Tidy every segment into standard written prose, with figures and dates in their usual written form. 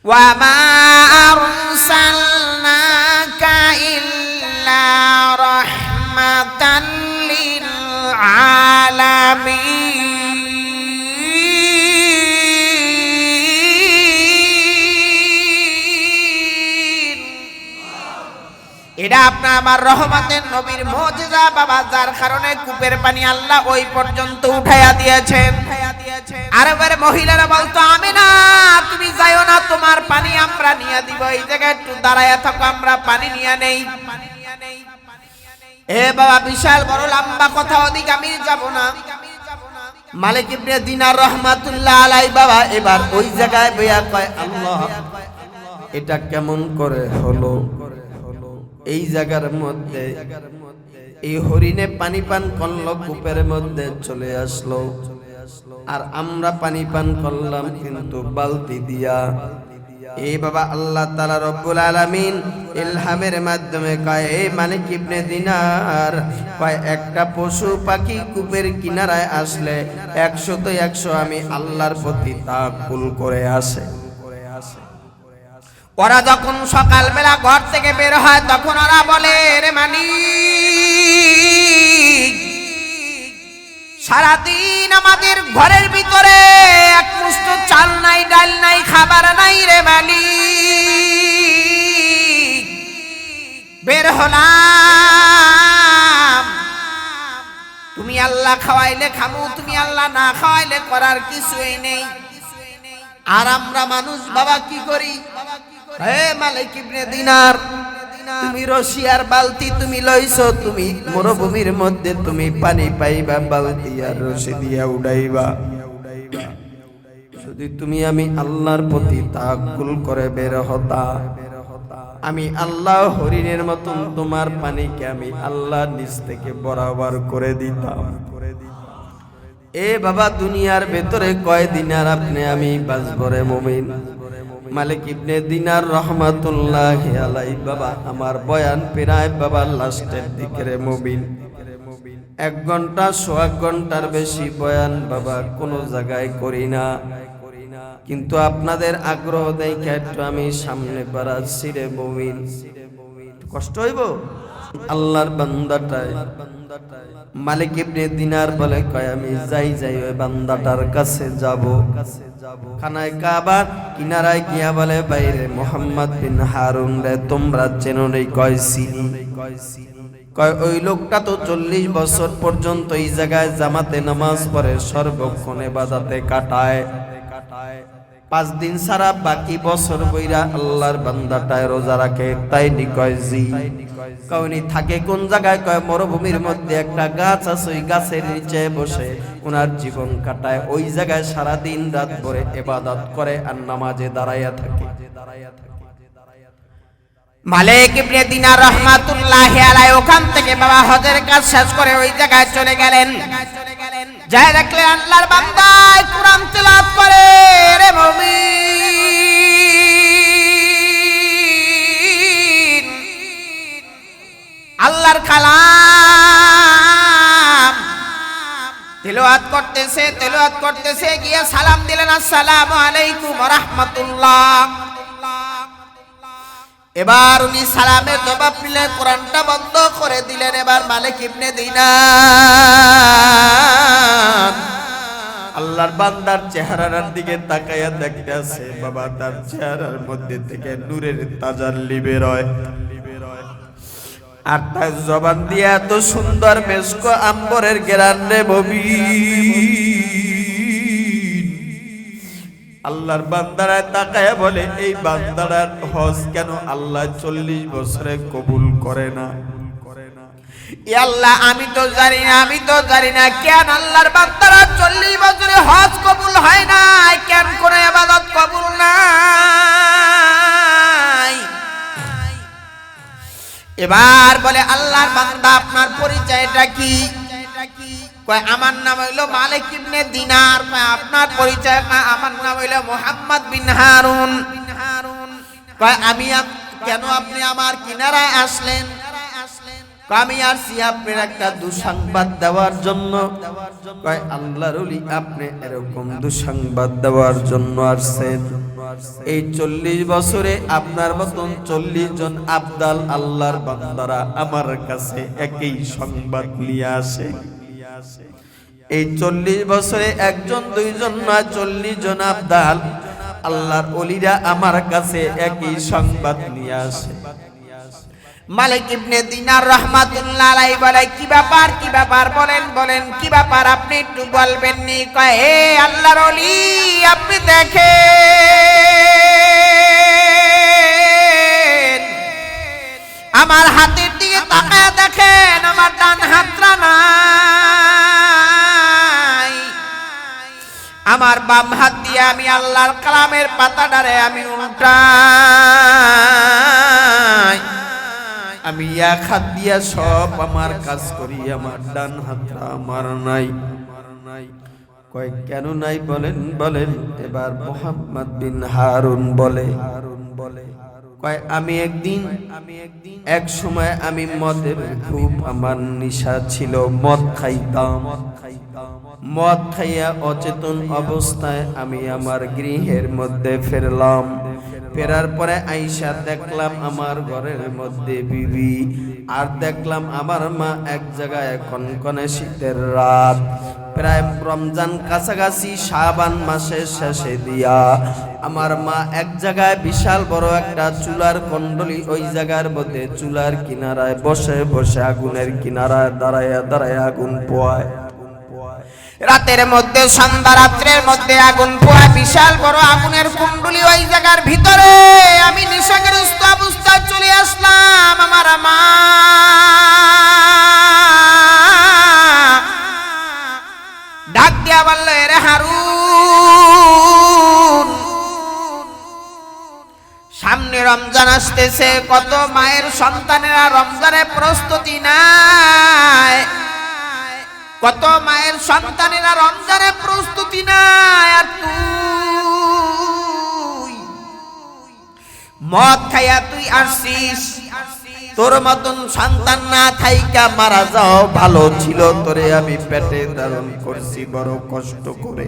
ওয়া মা আরসালনাকা ইল্লা রাহমাতান লিল আলামিন। এটা আপনার আমার রহমতের নবীর মুজিজা বাবা, যার কারণে কূপের পানি আল্লাহ ওই পর্যন্ত উঠাইয়া দিয়েছেন। আর এবারে মহিলারা বলতো, আমিনা তুমি যাইও না, তোমার পানি আমরা নিয়ে দিব, এই জায়গায় একটু দাঁড়ায়া থাকো, আমরা পানি নিয়ে নেই। এ বাবা বিশাল বড় লম্বা কথা, ওদিক আমি যাব না। মালিক ইবনে দিনার রহমাতুল্লাহ আলাইহি বাবা এবার ওই জায়গায় বইয়া কয়, আল্লাহ এটা কেমন করে হলো? এই জায়গার মধ্যে এই হরিণে পানি পান করলো, কূপের মধ্যে চলে আসলো, আর আমরা পানি পান করলাম কিন্তু বালতি দিয়া। এই বাবা আল্লাহ তাআলা রব্বুল আলামিন ইলহামের মাধ্যমে কয়, এই মালিক ইবনে দিনার কয়, একটা পশু পাখি কূপের কিনারায় আসলে 100 আমি আল্লাহর প্রতি তাওয়াক্কুল করে আসে। ওরা যখন সকালবেলা ঘর থেকে বের হয় তখন ওরা বলে, রে মালিক সারাদিন আমাদের ঘরের ভিতরে এক মুষ্ট চাল নাই, ডাল নাই, খাবার নাই রে মালিক। বের হলাম, তুমি আল্লাহ খাওয়াইলে খামু, তুমি আল্লাহ না খাওয়াইলে করার কিছুই নেই। আর আমরা মানুষ বাবা কি করি? হে মালিক ইবনে দিনার, তুমি রশিয়ার বালতি তুমি লইছো, তুমি মরুভূমির মধ্যে তুমি পানি পাইবা, বালতি আর রশি দিয়া উড়াইবা। যদি তুমি আমি আল্লাহর প্রতি তাওয়াক্কুল করে বের হতা, আমি আল্লাহ হরিণের মতন তোমার পানিকে আমি আল্লাহ নিজ থেকে বরাবর করে দিতাম। এ বাবা দুনিয়ার ভেতরে কয়দিন আর আপনি আমি বাঁচবো রে মুমিন? মালিক ইবনে দিনার রহমাতুল্লাহি আলাইহি বাবা আমার বয়ান প্রায় বাবা লাস্টের দিকে রে মুমিন। 1 ঘন্টা 1.25 ঘন্টার বেশি বয়ান বাবা কোনো জায়গায় করি না, কিন্তু আপনাদের আগ্রহ দেখে একটু আমি সামনে বাড়াচ্ছি রে মুমিন। কষ্ট হইব? আল্লাহর বান্দাটায় মালিক ইবনে দিনার বলে কয়, আমি যাই ওই বান্দাটার কাছে যাব। খানায় কাবার কিনারায় গিয়া বলে, বাইরে মোহাম্মদ বিন হারুন রে তোমরা চেনো নেই? কয় চিনি। কয় ওই লোকটা তো 40 বছর পর্যন্ত এই জায়গায় জামাতে নামাজ পড়ে, সর্বক্ষণ ইবাদতে কাটায়, 5 দিন ছাড়া বাকি বছর বইরা আল্লাহর বান্দাটায় রোজা রাখে। তাই নি? কয় জি। কয়নি থাকে কোন জায়গায়? কয় মরুভূমির মধ্যে একটা গাছ আছে, ওই গাছের নিচে বসে ওনার জীবন কাটায়, ওই জায়গায় সারা দিন রাত ভরে ইবাদত করে আর নামাজে দাঁড়াইয়া থাকে। মালিক ইবনে দিনার রহমাতুল্লাহি আলাইহি ওখান থেকে বাবা হজের কাজ শেষ করে ওই জায়গায় চলে গেলেন। যাই দেখলেন আল্লাহর বান্দা কুরআন তেলাওয়াত করে রে মুমিন। আল্লাহর কালাম তেলাওয়াত করতেছে, গিয়ে সালাম দিলেন, আসসালামু আলাইকুম ওয়া রাহমাতুল্লাহ। এবার উনি সালামের জবাব দিলেন, কোরআনটা বন্ধ করে দিলেন। এবার মালিক ইবনে দিনার আল্লাহর বান্দার চেহারার দিকে তাকাইয়া দেখতেছে, বাবা তার চেহারার মধ্যে থেকে নূরের তাজাল্লি বের হয়, আর তার জবান দিয়ে এত সুন্দর মেশক আম্বরের ঘ্রাণ রে মুমিন। আল্লাহর বান্দারায় তাকায়া বলে, এই বান্দারার হজ কেন আল্লাহ 40 বছরে কবুল করে না? এ আল্লাহ আমি তো জানি না কেন আল্লাহর বান্দারা 40 বছরে হজ কবুল হয় না, কেন কোন ইবাদত কবুল নাই। এবার বলে, আল্লাহর বান্দা আপনার পরিচয়টা কি? কয় আমার নাম হইলো মালিক ইবনে দিনার। কয় আপনার পরিচয়? আমার নাম হইলো মুহাম্মদ বিন হারুন। কয় আমি কেন আপনি আমার কিনারায় আসলেন? আমি আসছি আপনার একটা দুঃসংবাদ দেওয়ার জন্য। কয় আল্লাহর ওলি আপনি এরকম দুঃসংবাদ দেওয়ার জন্য আসছেন? এই 40 বছরে আপনার মতন 40 জন আবদাল আল্লাহর বান্দারা আমার কাছে একই সংবাদ নিয়ে আসে। এই 40 বছরে একজন দুইজন না 40 জন আবদাল আল্লাহর ওলিরা আমার কাছে একই সংবাদ নিয়ে আসে। মালিক ইবনে দিনার রাহমাতুল্লাহ আলাইহি বলে, কি ব্যাপার বলেন কি ব্যাপার, আপনি একটু বলবেন নি? কয়, হে আল্লাহর ওলি, আপনি দেখেন আমার হাতের দিকে তাকায় দেখেন, আমার ডান হাতটা নাই, আমার বাম হাত দিয়ে আমি আল্লাহর কালামের পাতাটারে আমি উল্টাই, আমি এক হাত দিয়া সব আমার কাজ করি, আমার ডান হাতটা আমার নাই। কয় কেন নাই বলেন। এবার মুহাম্মদ বিন হারুন বলে, কয় আমি একদিন এক সময় আমি মদের খুব আমার নেশা ছিল, মদ খাইতাম। মদ খাইয়া অচেতন অবস্থায় আমি আমার গৃহের মধ্যে ফিরলাম। ফেরার পরে আইসা দেখলাম আমার ঘরের মধ্যে বিবি, আর দেখলাম আমার মা এক জায়গায় কনকনে শীতের রাত, প্রায় রমজান কাছাকাছি শাবান মাসের শেষে দিয়া আমার মা এক জায়গায় বিশাল বড় একটা চুলার কুণ্ডলী, ওই জায়গার মধ্যে চুলার কিনারায় বসে বসে আগুনের কিনারায় দাঁড়ায় আগুন পোয়ায়। রাতের মধ্যে সন্ধ্যা রাত্রের মধ্যে আগুন পোয়া, বিশাল বড় আগুনের কুণ্ডলী ওই জায়গার ভিতরে আমি নেশাগ্রস্ত অবস্থায় চলে আসলাম। আমার মা ডাক দিয়া বলল, রে হারুন, সামনে রমজান আসতেছে, কত মায়ের সন্তানেরা রমজানের প্রস্তুতি নাই, কত মায়ের সন্তানেরা রমজানের প্রস্তুতি নাই, আর তুই মদ খাইয়া তুই আসছিস, তোর মতন সন্তান না থাইকা মারা যাও ভালো ছিল, তোরে আমি পেটে ধারণ করছি বড় কষ্ট করে,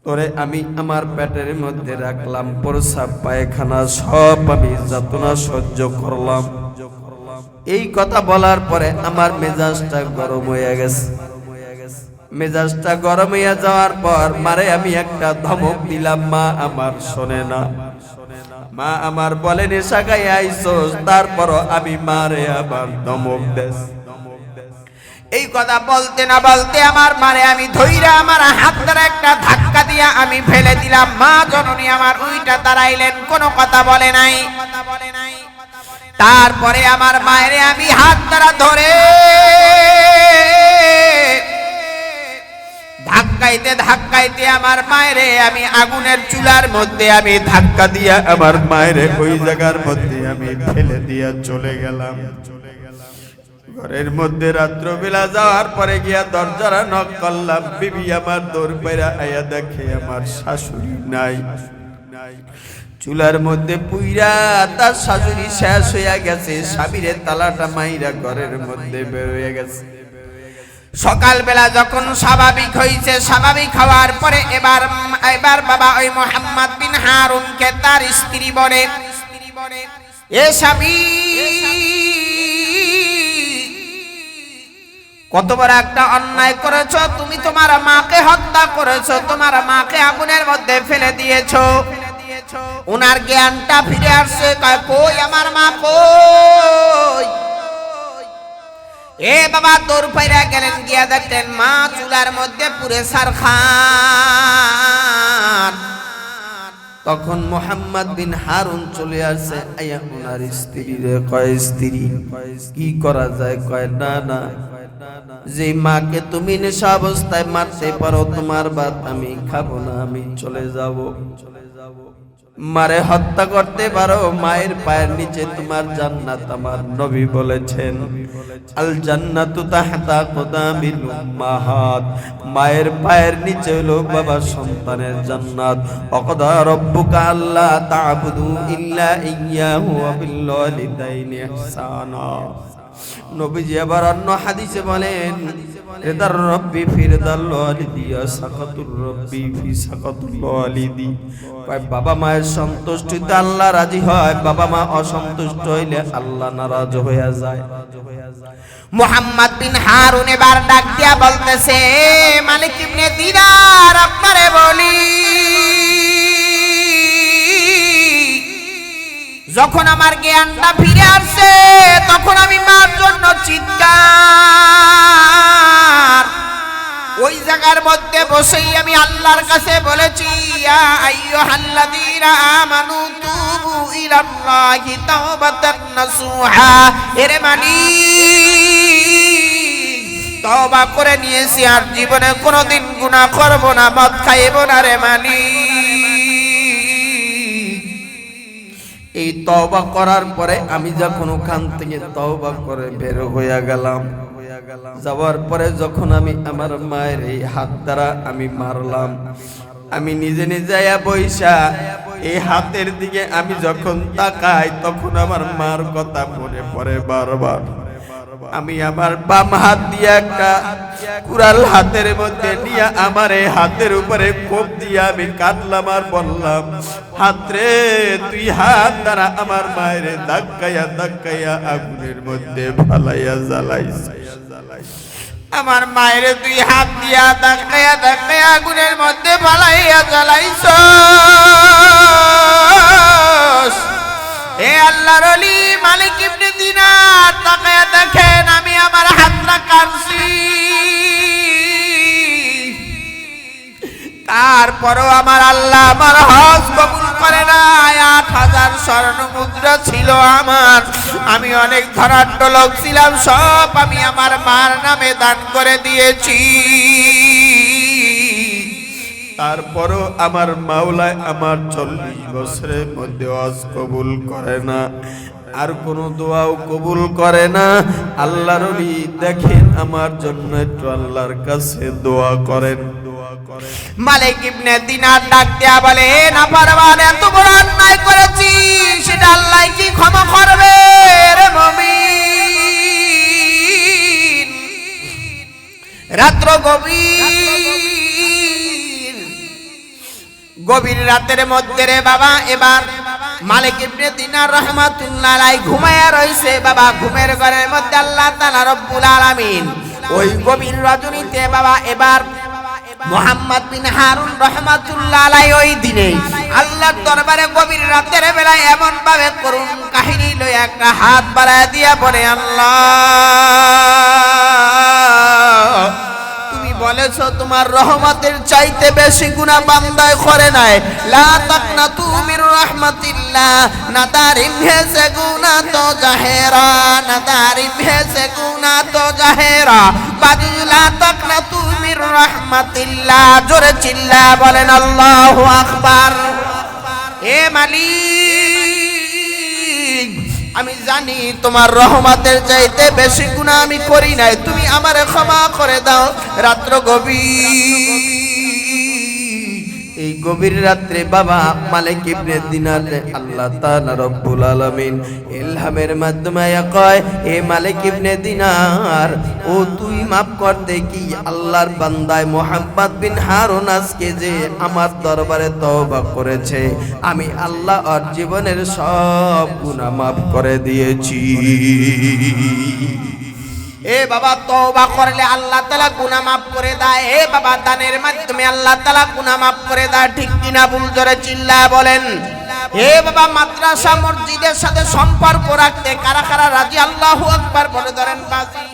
তোরে আমি আমার পেটের মধ্যে রাখলাম, প্রস্রাব পায়খানা সব আমি যাতনা সহ্য করলাম। এই কথা বলার পরে আমার মেজাজটা গরম হয়ে গেছে। মেজাজটা গরম হয়ে যাওয়ার পর মারে আমি একটা ধমক দিলাম, মা আমার শোনে না। মা আমার বলে, নেশা খাই আইসোস, তারপরও আমি মারে আবার ধমক দেস। এই কথা বলতে না বলতে আমার মারে আমি ধইরা আমার হাত ধরে একটা ধাক্কা দিয়া আমি ফেলে দিলাম। মা জননী আমার উইটা দাঁড়াইলেন, কোনো কথা বলে নাই। তারপরে আমার মায়ের আমি হাত দ্বারা ধরে ধাক্কাইতে আমার মায়েরে আমি আগুনের চুলার মধ্যে আমি ধাক্কা দিয়া আমার মায়েরে ওই জায়গার মধ্যে আমি ফেলে দিয়া চলে গেলাম। ঘরের মধ্যে রাত্রবেলা যাওয়ার পরে গিয়া দরজারা নক করলাম, বিবি আমার দৌড় পেরা আয়া দেখে আমার শাশুড়ি নাই। চুলার মধ্যে পুইরা তার শাশুড়ি শেষ হইয়া গেছে, স্বামীরে তালাটা মাইরা ঘরের মধ্যে বের হয়ে গেছে। সকালবেলা যখন স্বাভাবিক হয়েছে, স্বাভাবিক হওয়ার পরে এবার বাবা ওই মুহাম্মদ বিন হারুনকে তার স্ত্রী বলে, এ স্বামী, কত বড় একটা অন্যায় করেছো তুমি, তোমার মাকে হত্যা করেছো, তোমার মাকে আগুনের মধ্যে ফেলে দিয়েছো। উনার জ্ঞানটা ফিরে আসছে, কই আমার মা কই? এ বাবা তোর পাইরা গেলেন, গিয়া দেখতেন মা চুলার মধ্যে পুরে সারখান। তখন মুহাম্মদ বিন হারুন চলে আসছে, আয়া ওনার স্ত্রীরে কয়, স্ত্রী কি করা যায়? কয় না, যে মাকে তুমি নেশা অবস্থায় মারতে পারো, তোমার ভাত আমি খাবো না, আমি চলে যাব। মারে হত্যা করতে পারো, মায়ের পায়ের নিচে তোমার জান্নাত। আমার নবী বলেছেন, আল জান্নাতু তাহতা কদামিল উম্মাহাত, মায়ের পায়ের নিচে হলো বাবা সন্তানের জান্নাত। ওয়াকাদা রাব্বুকা আল্লা তা'বুদু ইল্লা ইয়্যাহু ওয়া বিল ওয়ালিদাইনি ইহসানা। নবীজি আবার অন্য হাদিসে বলেন, রিদার রব্বি ফি রিদাল ওয়ালিদি সাকাতুর রব্বি ফি সাকাতুল ওয়ালিদি। কয় বাবা মায়ের সন্তুষ্টিতে আল্লাহ রাজি হয়, বাবা মা অসন্তুষ্ট হইলে আল্লাহ নারাজ হয়ে যায়। মুহাম্মদ বিন হারুন এবার ডাক দিয়া বলতেছে, মালিক ইবনে দিনার আপনারে বলি, যখন আমার জ্ঞানটা ফিরে আসছে তখন আমি মার জন্য চিৎকার, ওই জায়গার মধ্যে বসেই আমি আল্লাহর কাছে বলেছি, ইয়া আইয়ুহাল্লাযীনা আমানু তুবু ইলাল্লাহি তাওবাতান নাসুহা। এরে মালিক, তওবা করে নিয়েছি, আর জীবনে কোনোদিন গুনাহ করব না, মদ খাইব না রে মালিক। এই তওবা করার পরে আমি যখন ওখান থেকে তওবা করে বের হয়ে গেলাম, যাওয়ার পরে যখন আমি আমার মায়ের এই হাত দ্বারা আমি মারলাম, আমি নিজে নিজে বইসা এই হাতের দিকে আমি যখন তাকাই তখন আমার মার কথা মনে পড়ে বারবার। আমি আমার বাম হাত দিয়ে একটা কুড়াল হাতের মধ্যে নিয়ে আমার এই হাতের উপরে কোপ দিয়ে আমি কাটলাম আর বললাম, হাত রে তুই হাত দ্বারা আমার মায়ের ধাক্কাইয়া ধাক্কাইয়া আগুনের মধ্যে ফালাইয়া জ্বালাইছিস। আমার মায়ের দুই হাত দিয়া ধাক্কাইয়া ধাক্কাইয়া আগুনের মধ্যে ফালাইয়া জ্বালাইছস। হে আল্লাহর ওলি মালিক ইবনে দিনার, তাকায়া দেখেন আমি আমার হাতটা কাটছি, তারপরও আমার আল্লাহ আমার হজ কবুল করে না। ৮,০০০ স্বর্ণ মুদ্রা ছিল আমার, আমি অনেক ধনাঢ্য লোক ছিলাম, সব আমি আমার মার নামে দান করে দিয়েছি। তারপরও আমার মাওলায় আমার ৪০ বছরের মধ্যে হজ কবুল করে না, আর কোনো দোয়াও কবুল করে না। আল্লাহর ওলি দেখেন আমার জন্য একটু আল্লাহর কাছে দোয়া করেন। মালিক ইবনে দিনার ডাক দেয়া বলে, নাফরমান এত বড় অন্যায় করেছি, সেটা আল্লাহ কি ক্ষমা করবে রে মুমিন? রাত্র গভীর রাতের মধ্যে রে বাবা, এবার মালিক ইবনে দিনার রাহমাতুল্লাহ আলাইহি ঘুমায়া রইছে। বাবা ঘুমের ঘরের মধ্যে আল্লাহ তাআলা রব্বুল আলামিন ওই গভীর রজনীতে বাবা এবার মুহাম্মদ বিন হারুন রাহমাতুল্লাহ আলাইহি ওই দিনে আল্লাহর দরবারে গভীর রাতের বেলায় এমন ভাবে করুণ কাহিনী লয়ে একটা হাত বাড়ায় দিয়া বলে, আল্লাহ তুমি বলেছো তোমার রহমতের চাইতে বেশি গুনাহ বান্দায় করে নাই, লা তাকনাতু মির রাহমাতিল্লাহ, নাদারিম হে সে গুনাহ তো জাহেরা, নাদারিম হে সে গুনাহ তো জাহেরা, বাজু লা তাকনাতু মির রাহমাতিল্লাহ। জোরে চিল্লা বলেন আল্লাহু আকবার। এ মালিক, আমি জানি তোমার রহমতের চাইতে বেশি গুনাহ আমি করি নাই, তুমি আমারে ক্ষমা করে দাও। রাত্র গভীর, এই গভীর রাত্রে বাবা মালিক ইবনে দিনার আল্লাহ তাআলা রব্বুল আলামিন ইলহামের মাধ্যমে কয়, এ মালিক ইবনে দিনার, ও তুই মাফ কর দেখি আল্লাহর বান্দায় মুহাম্মদ বিন হারুন আজকে যে আমার দরবারে তওবা করেছে, আমি আল্লাহ ওর জীবনের সব গুনাহ মাফ করে দিয়েছি। এ বাবা তওবা করলে আল্লাহ তাআলা গুনাহ মাফ করে দেয়। এ বাবা দানের মাধ্যমে আল্লাহ তাআলা গুনাহ মাফ করে দেয়। ঠিক কিনা ভুল? জোরে চিল্লা বলেন। হে বাবা মাদ্রাসা মসজিদের সাথে সম্পর্ক রাখতে কারা কারা রাজি? আল্লাহু আকবার বলে ধরেন বাজি।